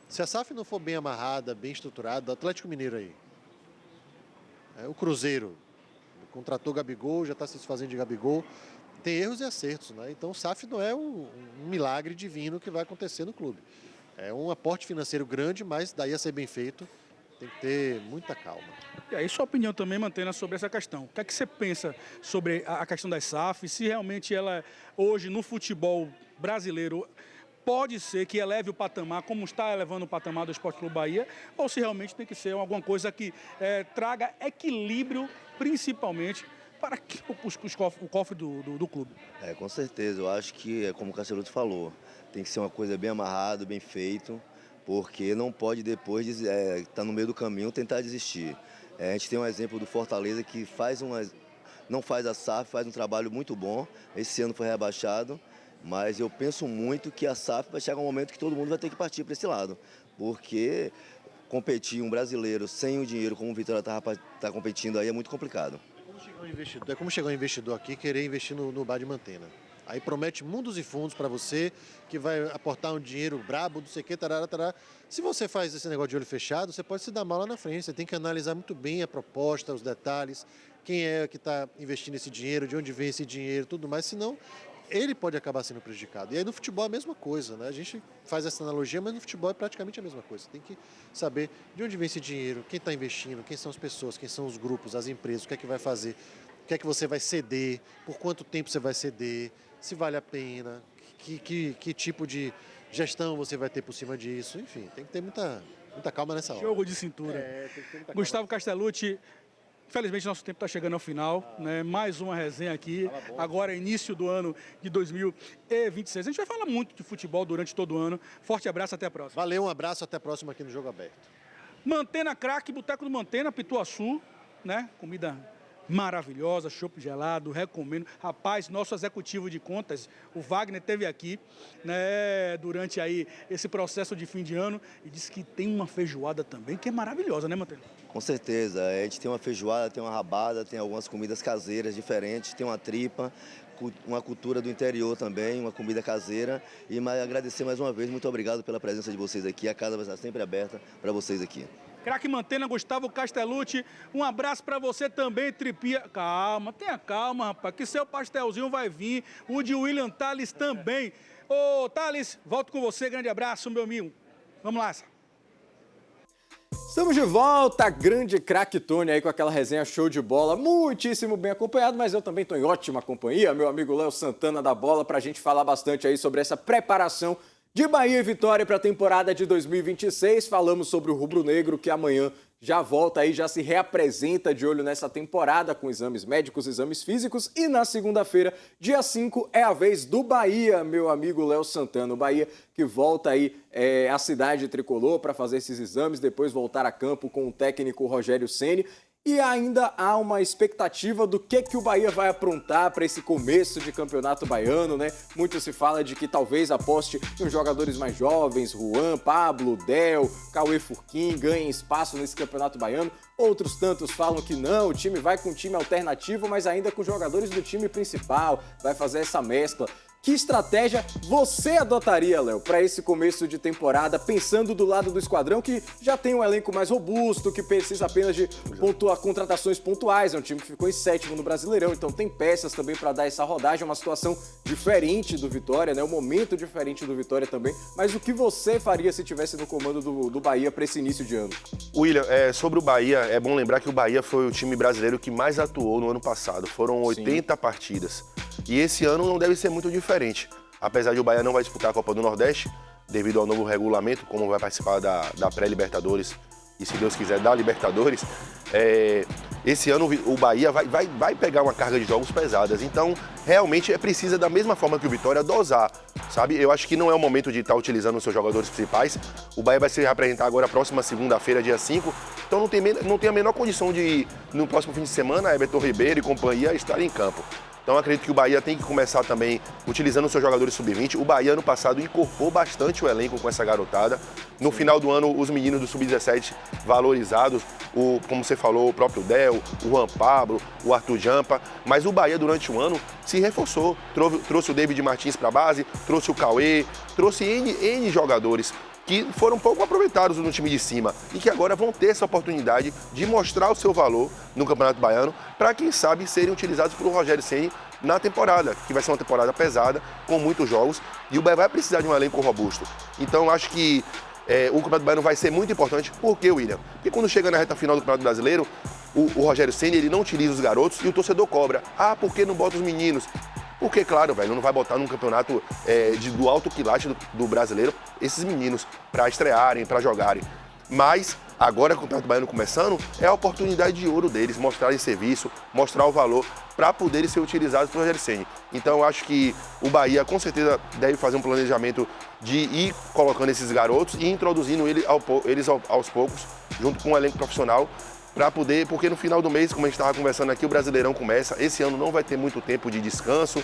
S5: se a SAF não for bem amarrada, bem estruturada, o Atlético Mineiro aí, o Cruzeiro contratou Gabigol, já está se desfazendo de Gabigol, tem erros e acertos, né? Então, o SAF não é um milagre divino que vai acontecer no clube. É um aporte financeiro grande, mas daí a ser bem feito, tem que ter muita calma.
S3: E aí, sua opinião também, Mantena, sobre essa questão. O que é que você pensa sobre a questão das SAF? Se realmente ela, hoje, no futebol brasileiro, pode ser que eleve o patamar, como está elevando o patamar do Sport Clube Bahia, ou se realmente tem que ser alguma coisa que traga equilíbrio, principalmente, para o cofre do clube?
S4: Com certeza. Eu acho que, como o Casteluto falou, tem que ser uma coisa bem amarrada, bem feito, porque não pode depois de estar no meio do caminho tentar desistir. A gente tem um exemplo do Fortaleza que não faz a SAF, faz um trabalho muito bom. Esse ano foi rebaixado, mas eu penso muito que a SAF vai chegar um momento que todo mundo vai ter que partir para esse lado, porque competir um brasileiro sem o dinheiro como o Vitória está competindo aí é muito complicado.
S5: É como chegar um investidor aqui e querer investir no Bar de Mantena. Aí promete mundos e fundos para você, que vai aportar um dinheiro brabo, não sei o que, tarará, tarará. Se você faz esse negócio de olho fechado, você pode se dar mal lá na frente. Você tem que analisar muito bem a proposta, os detalhes, quem é que está investindo esse dinheiro, de onde vem esse dinheiro, tudo mais, senão ele pode acabar sendo prejudicado. E aí no futebol é a mesma coisa, né? A gente faz essa analogia, mas no futebol é praticamente a mesma coisa. Você tem que saber de onde vem esse dinheiro, quem está investindo, quem são as pessoas, quem são os grupos, as empresas, o que é que vai fazer, o que é que você vai ceder, por quanto tempo você vai ceder, se vale a pena, que tipo de gestão você vai ter por cima disso. Enfim, tem que ter muita calma nessa hora.
S3: Jogo de cintura.
S5: Tem que ter muita
S3: Gustavo Castellucci, infelizmente nosso tempo está chegando ao final, né? Mais uma resenha aqui, agora início do ano de 2026. A gente vai falar muito de futebol durante todo o ano. Forte abraço, até a próxima.
S5: Valeu, um abraço, até a próxima aqui no Jogo Aberto.
S3: Mantena Craque, Boteco do Mantena, Pituaçu, né? Comida maravilhosa, chopp gelado, recomendo. Rapaz, nosso executivo de contas, o Wagner, esteve aqui, né, durante aí esse processo de fim de ano e disse que tem uma feijoada também que é maravilhosa, né, Mantelha?
S4: Com certeza, a gente tem uma feijoada, tem uma rabada, tem algumas comidas caseiras diferentes, tem uma tripa, uma cultura do interior também, uma comida caseira. E agradecer mais uma vez, muito obrigado pela presença de vocês aqui, a casa vai estar sempre aberta para vocês aqui.
S3: Craque Mantena, Gustavo Castellucci, um abraço para você também, Tripia. Calma, tenha calma, rapaz, que seu pastelzinho vai vir, o de William Tales também. Ô, Tales, volto com você, grande abraço, meu amigo. Vamos lá,
S1: Estamos de volta, grande craque Tony aí com aquela resenha show de bola, muitíssimo bem acompanhado, mas eu também estou em ótima companhia, meu amigo Léo Santana da Bola, para a gente falar bastante aí sobre essa preparação de Bahia e Vitória para a temporada de 2026. Falamos sobre o rubro-negro que amanhã já volta aí, já se reapresenta de olho nessa temporada com exames médicos, exames físicos. E na segunda-feira, dia 5, é a vez do Bahia, meu amigo Léo Santana. O Bahia que volta aí à cidade tricolor para fazer esses exames, depois voltar a campo com o técnico Rogério Ceni. E ainda há uma expectativa do que o Bahia vai aprontar para esse começo de campeonato baiano, né? Muito se fala de que talvez aposte em jogadores mais jovens, Juan, Pablo, Del, Cauê Furquim, ganhem espaço nesse campeonato baiano. Outros tantos falam que não, o time vai com um time alternativo, mas ainda com jogadores do time principal, vai fazer essa mescla. Que estratégia você adotaria, Léo, para esse começo de temporada, pensando do lado do esquadrão que já tem um elenco mais robusto, que precisa apenas de contratações pontuais, é um time que ficou em 7º no Brasileirão, então tem peças também para dar essa rodagem, uma situação diferente do Vitória, né? Um momento diferente do Vitória também, mas o que você faria se estivesse no comando do Bahia para esse início de ano?
S2: William, sobre o Bahia, é bom lembrar que o Bahia foi o time brasileiro que mais atuou no ano passado, foram 80 partidas. E esse ano não deve ser muito diferente. Apesar de o Bahia não vai disputar a Copa do Nordeste, devido ao novo regulamento, como vai participar da pré-Libertadores e, se Deus quiser, da Libertadores, esse ano o Bahia vai pegar uma carga de jogos pesadas. Então, realmente, precisa, da mesma forma que o Vitória, dosar, sabe? Eu acho que não é o momento de estar utilizando os seus jogadores principais. O Bahia vai se reapresentar agora, próxima segunda-feira, dia 5. Então, não tem a menor condição de, no próximo fim de semana, Everton Ribeiro e companhia estarem em campo. Então, acredito que o Bahia tem que começar também utilizando os seus jogadores sub-20. O Bahia, ano passado, incorporou bastante o elenco com essa garotada. No final do ano, os meninos do sub-17 valorizados, como você falou, o próprio Del, o Juan Pablo, o Arthur Jampa. Mas o Bahia, durante o ano, se reforçou. Trouxe o David Martins para a base, trouxe o Cauê, trouxe N jogadores que foram pouco aproveitados no time de cima e que agora vão ter essa oportunidade de mostrar o seu valor no Campeonato Baiano para, quem sabe, serem utilizados pelo Rogério Ceni na temporada, que vai ser uma temporada pesada, com muitos jogos, e o Bahia vai precisar de um elenco robusto. Então, eu acho que o Campeonato Baiano vai ser muito importante. Por quê, William? Porque quando chega na reta final do Campeonato Brasileiro, o Rogério Ceni, ele não utiliza os garotos e o torcedor cobra. Ah, por que não bota os meninos? Porque, claro, velho, não vai botar num campeonato do alto quilate do brasileiro esses meninos para estrearem, para jogarem. Mas, agora com o Campeonato Baiano começando, é a oportunidade de ouro deles mostrarem serviço, mostrar o valor para poderem ser utilizados pelo Rogério Ceni. Então, eu acho que o Bahia, com certeza, deve fazer um planejamento de ir colocando esses garotos e introduzindo eles aos poucos, junto com o elenco profissional, para poder, porque no final do mês, como a gente estava conversando aqui, o Brasileirão começa. Esse ano não vai ter muito tempo de descanso.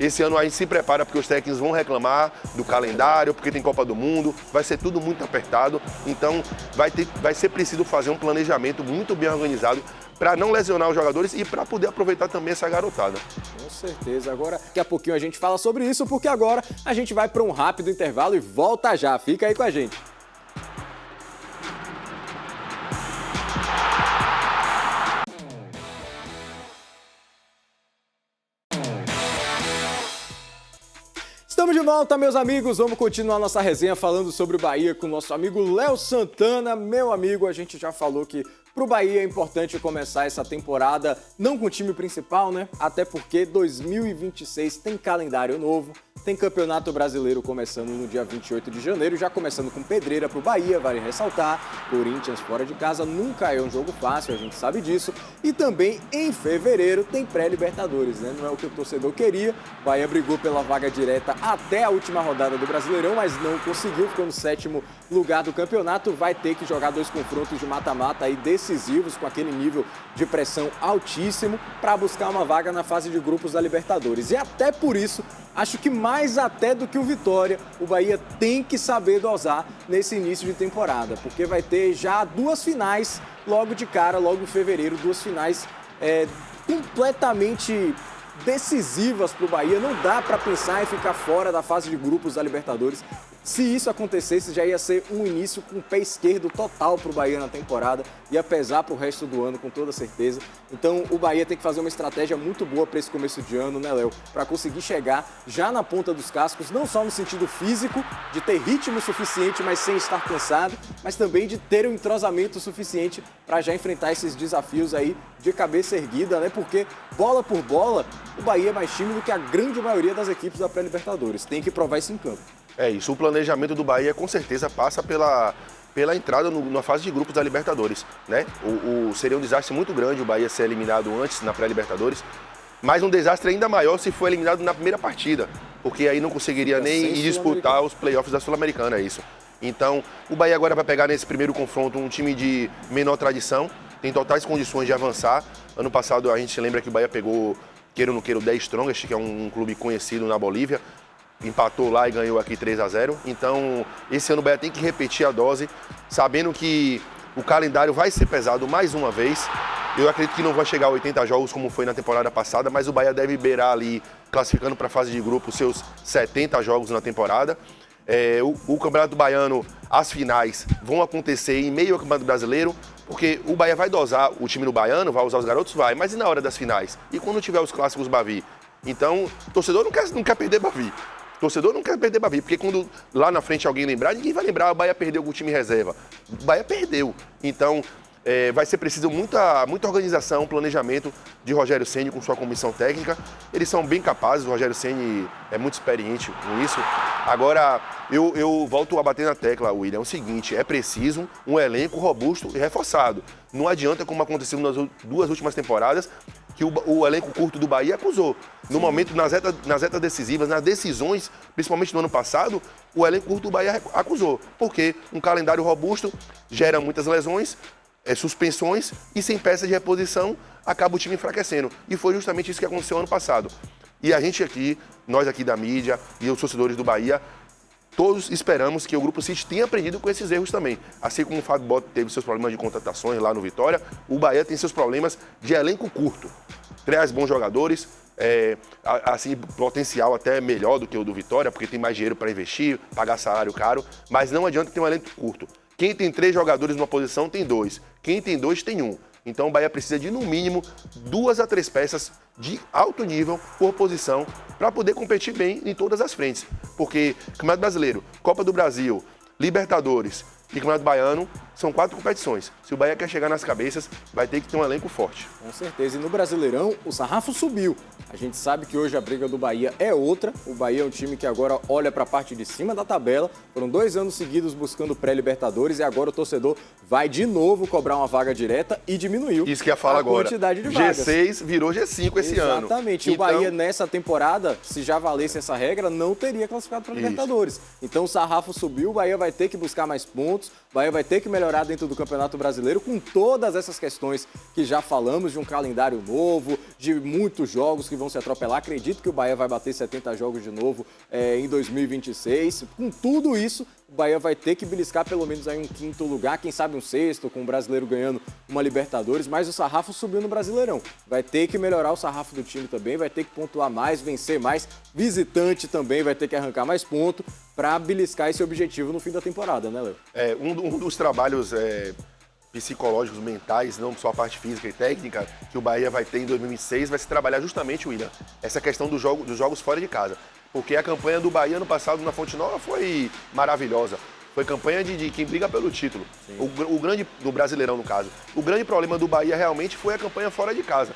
S2: Esse ano a gente se prepara porque os técnicos vão reclamar do calendário, porque tem Copa do Mundo, vai ser tudo muito apertado. Então vai ser preciso fazer um planejamento muito bem organizado para não lesionar os jogadores e para poder aproveitar também essa garotada.
S1: Com certeza. Agora, daqui a pouquinho a gente fala sobre isso, porque agora a gente vai para um rápido intervalo e volta já. Fica aí com a gente. Estamos de volta, meus amigos. Vamos continuar nossa resenha falando sobre o Bahia com o nosso amigo Léo Santana. Meu amigo, a gente já falou que pro Bahia é importante começar essa temporada não com o time principal, né? Até porque 2026 tem calendário novo, tem Campeonato Brasileiro começando no dia 28 de janeiro, já começando com pedreira pro Bahia, vale ressaltar. Corinthians fora de casa nunca é um jogo fácil, a gente sabe disso. E também em fevereiro tem pré-Libertadores, né? Não é o que o torcedor queria. O Bahia brigou pela vaga direta até a última rodada do Brasileirão, mas não conseguiu, ficou no 7º lugar do campeonato, vai ter que jogar 2 confrontos de mata-mata aí decisivos, com aquele nível de pressão altíssimo, para buscar uma vaga na fase de grupos da Libertadores. E até por isso, acho que mais até do que o Vitória, o Bahia tem que saber dosar nesse início de temporada, porque vai ter já 2 finais logo de cara, logo em fevereiro, 2 finais completamente decisivas para o Bahia. Não dá para pensar em ficar fora da fase de grupos da Libertadores. Se isso acontecesse, já ia ser um início com o pé esquerdo total para o Bahia na temporada, ia pesar para o resto do ano, com toda certeza. Então, o Bahia tem que fazer uma estratégia muito boa para esse começo de ano, né, Léo? Para conseguir chegar já na ponta dos cascos, não só no sentido físico, de ter ritmo suficiente, mas sem estar cansado, mas também de ter um entrosamento suficiente para já enfrentar esses desafios aí de cabeça erguida, né? Porque, bola por bola, o Bahia é mais time do que a grande maioria das equipes da pré-Libertadores. Tem que provar isso em campo.
S2: É isso, o planejamento do Bahia com certeza passa pela entrada na fase de grupos da Libertadores, né? Seria um desastre muito grande o Bahia ser eliminado antes na pré-Libertadores, mas um desastre ainda maior se for eliminado na primeira partida, porque aí não conseguiria nem disputar os playoffs da Sul-Americana, é isso. Então, o Bahia agora vai pegar nesse primeiro confronto um time de menor tradição, tem totais condições de avançar. Ano passado a gente lembra que o Bahia pegou, queira ou não queira, o 10 Strongest, que é um clube conhecido na Bolívia, empatou lá e ganhou aqui 3-0. Então, esse ano o Bahia tem que repetir a dose, sabendo que o calendário vai ser pesado mais uma vez. Eu acredito que não vai chegar a 80 jogos como foi na temporada passada, mas o Bahia deve beirar ali, classificando para a fase de grupo, seus 70 jogos na temporada. O Campeonato Baiano, as finais vão acontecer em meio ao Campeonato Brasileiro, porque o Bahia vai dosar o time do Baiano, vai usar os garotos, vai, mas e na hora das finais? E quando tiver os clássicos Bavi? Então, o torcedor não quer perder Bavi. O torcedor não quer perder Bavi, porque quando lá na frente alguém lembrar, ninguém vai lembrar, o Bahia perdeu com o time reserva. O Bahia perdeu. Então, vai ser preciso muita organização, planejamento de Rogério Ceni com sua comissão técnica. Eles são bem capazes, o Rogério Ceni é muito experiente com isso. Agora, eu volto a bater na tecla, William, é o seguinte, é preciso um elenco robusto e reforçado. Não adianta, como aconteceu nas 2 últimas temporadas, que o elenco curto do Bahia acusou. No momento, nas retas decisivas, nas decisões, principalmente no ano passado, o elenco curto do Bahia acusou. Porque um calendário robusto gera muitas lesões, suspensões, e sem peça de reposição, acaba o time enfraquecendo. E foi justamente isso que aconteceu ano passado. E a gente aqui, nós aqui da mídia e os torcedores do Bahia, todos esperamos que o Grupo City tenha aprendido com esses erros também. Assim como o Fábio Bota teve seus problemas de contratações lá no Vitória, o Bahia tem seus problemas de elenco curto. Traz bons jogadores, assim, potencial até melhor do que o do Vitória, porque tem mais dinheiro para investir, pagar salário caro, mas não adianta ter um elenco curto. Quem tem 3 jogadores numa posição tem 2. Quem tem 2 tem 1. Então o Bahia precisa de, no mínimo, 2 a 3 peças de alto nível por posição para poder competir bem em todas as frentes. Porque Campeonato Brasileiro, Copa do Brasil, Libertadores e Campeonato Baiano são 4 competições. Se o Bahia quer chegar nas cabeças, vai ter que ter um elenco forte.
S1: Com certeza. E no Brasileirão, o sarrafo subiu. A gente sabe que hoje a briga do Bahia é outra. O Bahia é um time que agora olha para a parte de cima da tabela. Foram 2 anos seguidos buscando pré-Libertadores e agora o torcedor vai de novo cobrar uma vaga direta e diminuiu
S2: isso que ia falar agora.
S1: Quantidade de vagas.
S2: G6 virou G5 esse ano.
S1: Exatamente. Então, o Bahia nessa temporada, se já valesse essa regra, não teria classificado para Libertadores. Então o sarrafo subiu, o Bahia vai ter que buscar mais pontos, o Bahia vai ter que melhorar dentro do Campeonato Brasileiro com todas essas questões que já falamos, de um calendário novo, de muitos jogos que vão se atropelar. Acredito que o Bahia vai bater 70 jogos de novo em 2026. Com tudo isso, o Bahia vai ter que beliscar pelo menos aí um 5º lugar, quem sabe um 6º, com o brasileiro ganhando uma Libertadores, mas o sarrafo subiu no Brasileirão. Vai ter que melhorar o sarrafo do time também, vai ter que pontuar mais, vencer mais. Visitante também vai ter que arrancar mais ponto para beliscar esse objetivo no fim da temporada, né, Léo?
S2: Um dos trabalhos psicológicos, mentais, não só a parte física e técnica, que o Bahia vai ter em 2026, vai se trabalhar justamente, William, essa questão dos jogos fora de casa. Porque a campanha do Bahia no passado na Fonte Nova foi maravilhosa. Foi campanha de quem briga pelo título. O grande, do Brasileirão, no caso. O grande problema do Bahia realmente foi a campanha fora de casa.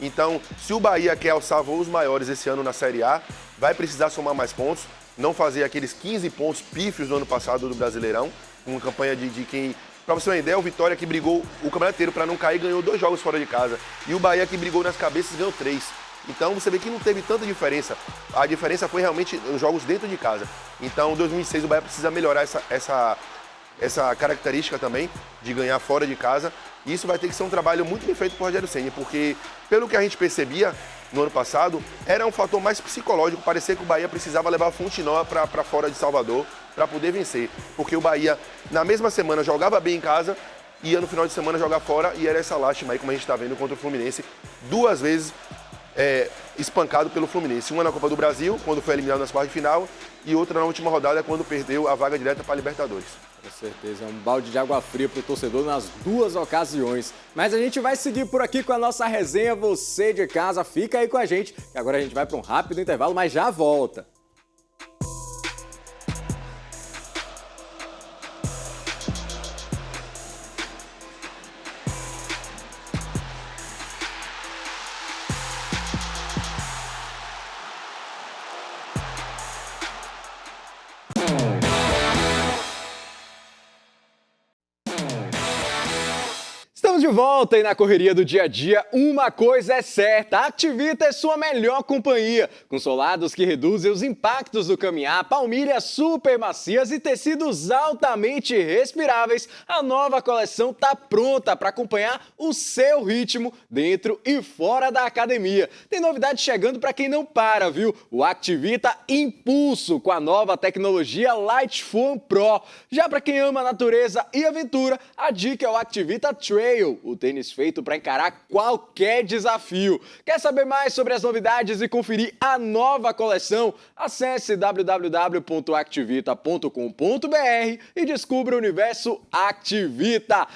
S2: Então, se o Bahia quer alçar voos maiores esse ano na Série A, vai precisar somar mais pontos, não fazer aqueles 15 pontos pífios do ano passado do Brasileirão, uma campanha de quem... Pra você ter uma ideia, o Vitória, que brigou o campeonato inteiro para não cair, ganhou 2 jogos fora de casa. E o Bahia, que brigou nas cabeças, ganhou 3. Então você vê que não teve tanta diferença. A diferença foi realmente os jogos dentro de casa. Então, em 2006, o Bahia precisa melhorar essa característica também de ganhar fora de casa. E isso vai ter que ser um trabalho muito bem feito por Rogério Ceni, porque pelo que a gente percebia no ano passado, era um fator mais psicológico. Parecia que o Bahia precisava levar a Fonte Nova para fora de Salvador para poder vencer. Porque o Bahia, na mesma semana, jogava bem em casa, ia no final de semana jogar fora, e era essa lástima aí, como a gente está vendo, contra o Fluminense, 2 vezes espancado pelo Fluminense. Uma na Copa do Brasil, quando foi eliminado nas quartas de final, e outra na última rodada, quando perdeu a vaga direta para a Libertadores.
S1: Com certeza, é um balde de água fria para o torcedor nas 2 ocasiões. Mas a gente vai seguir por aqui com a nossa resenha. Você de casa, fica aí com a gente, que agora a gente vai para um rápido intervalo, mas já volta. Estamos de volta e na correria do dia a dia, uma coisa é certa, a Activita é sua melhor companhia. Com solados que reduzem os impactos do caminhar, palmilhas super macias e tecidos altamente respiráveis, a nova coleção está pronta para acompanhar o seu ritmo dentro e fora da academia. Tem novidade chegando para quem não para, viu? O Activita Impulso, com a nova tecnologia Light Foam Pro. Já para quem ama a natureza e aventura, a dica é o Activita Trail, o tênis feito para encarar qualquer desafio. Quer saber mais sobre as novidades e conferir a nova coleção? Acesse www.activita.com.br e descubra o universo Activita.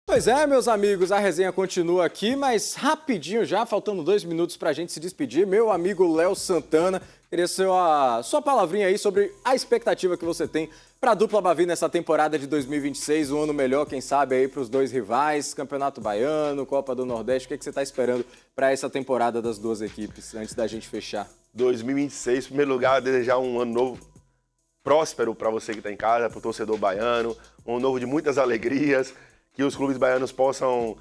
S1: Pois é, meus amigos, a resenha continua aqui, mas rapidinho já, faltando 2 minutos para a gente se despedir. Meu amigo Léo Santana, queria ser a sua palavrinha aí sobre a expectativa que você tem para a dupla Bavi nessa temporada de 2026, um ano melhor, quem sabe, aí para os 2 rivais, Campeonato Baiano, Copa do Nordeste. O que você está esperando para essa temporada das 2 equipes, antes da gente fechar?
S2: 2026, em primeiro lugar, desejar um ano novo próspero para você que está em casa, para o torcedor baiano, um ano novo de muitas alegrias, que os clubes baianos possam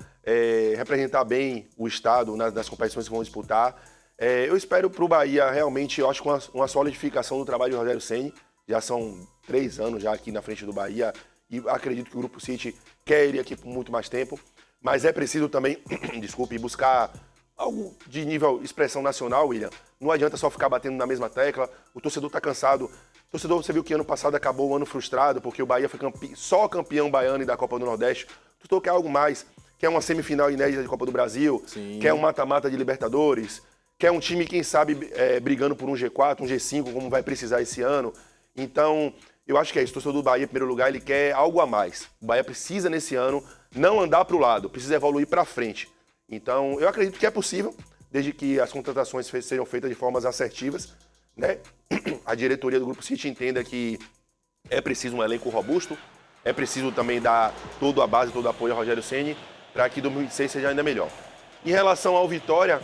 S2: representar bem o estado nas competições que vão disputar. Eu espero para o Bahia realmente, eu acho que uma solidificação do trabalho de Rogério Ceni. Já são 3 anos já aqui na frente do Bahia e acredito que o Grupo City quer ele aqui por muito mais tempo. Mas é preciso também, buscar algo de nível expressão nacional, William. Não adianta só ficar batendo na mesma tecla, o torcedor está cansado. O torcedor, você viu que ano passado acabou o ano frustrado, porque o Bahia foi só campeão baiano e da Copa do Nordeste. O torcedor quer algo mais, quer uma semifinal inédita de Copa do Brasil,
S1: Sim.
S2: Quer um mata-mata de Libertadores, quer um time, quem sabe, brigando por um G4, um G5, como vai precisar esse ano. Então, eu acho que é isso. O torcedor do Bahia, em primeiro lugar, ele quer algo a mais. O Bahia precisa, nesse ano, não andar para o lado, precisa evoluir para frente. Então, eu acredito que é possível, desde que as contratações sejam feitas de formas assertivas, né? A diretoria do Grupo City entenda que é preciso um elenco robusto, é preciso também dar toda a base, todo o apoio ao Rogério Ceni, para que 2026 seja ainda melhor. Em relação ao Vitória,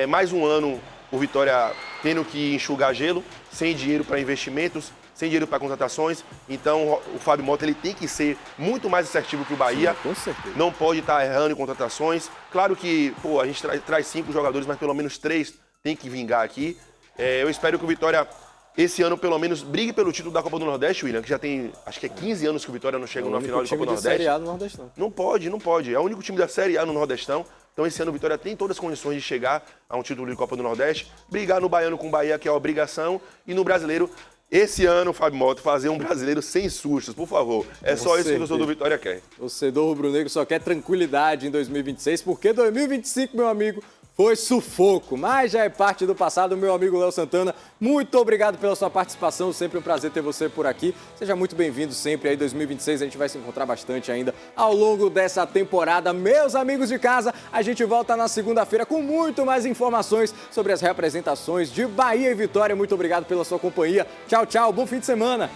S2: mais um ano o Vitória tendo que enxugar gelo, sem dinheiro para investimentos, sem dinheiro para contratações. Então o Fábio Mota ele tem que ser muito mais assertivo que o Bahia.
S1: Sim, com certeza.
S2: Não pode estar errando em contratações. Claro que a gente traz 5 jogadores, mas pelo menos 3 tem que vingar aqui. Eu espero que o Vitória, esse ano, pelo menos, brigue pelo título da Copa do Nordeste, William, que já tem, acho que 15 anos que o Vitória não chega numa final de Copa do Nordeste.
S1: Série A no Nordestão.
S2: Não pode. É o único time da Série A no Nordestão. Então, esse ano, o Vitória tem todas as condições de chegar a um título de Copa do Nordeste, brigar no Baiano com o Bahia, que é a obrigação, e no Brasileiro, esse ano, Fábio Mota, fazer um brasileiro sem sustos, por favor. É só isso que o torcedor do Vitória quer.
S1: O torcedor rubro-negro só quer tranquilidade em 2026, porque 2025, meu amigo, foi sufoco, mas já é parte do passado. Meu amigo Léo Santana, muito obrigado pela sua participação, sempre um prazer ter você por aqui. Seja muito bem-vindo sempre aí, 2026 a gente vai se encontrar bastante ainda ao longo dessa temporada. Meus amigos de casa, a gente volta na segunda-feira com muito mais informações sobre as representações de Bahia e Vitória. Muito obrigado pela sua companhia. Tchau, tchau, bom fim de semana.